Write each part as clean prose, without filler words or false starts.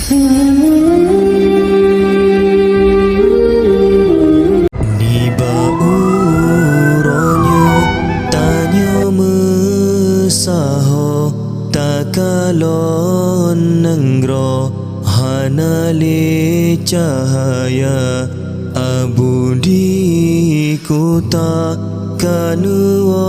Uronyo tanyo mesaho takalon nenggro hanale cahaya abudi kota kanuwa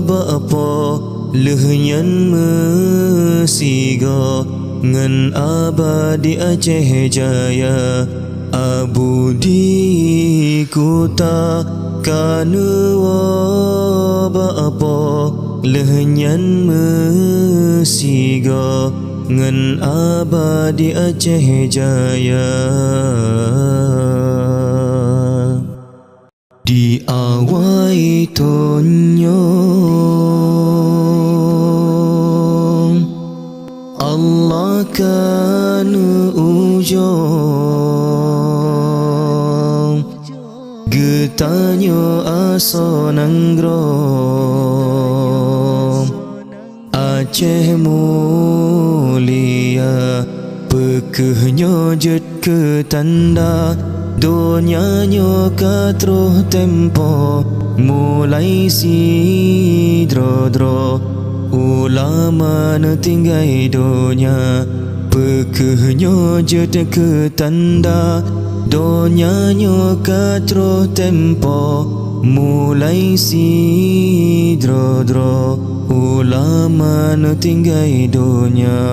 bapa lehnyan mesiga ngan abadi Aceh Jaya abudi kota kanuwa bapa lehnyan mesiga ngan abadi Aceh Jaya di awai tonyong Allah kan ujung getanyo aso nanggrom Aceh mulia pekehnya jet ke tanda dunianyo katruh tempo mulai sidro-dro ulama netinggai dunia pekehnya jet ke tanda dunianyo katruh tempo mulai sidro-dro ulama netinggai dunia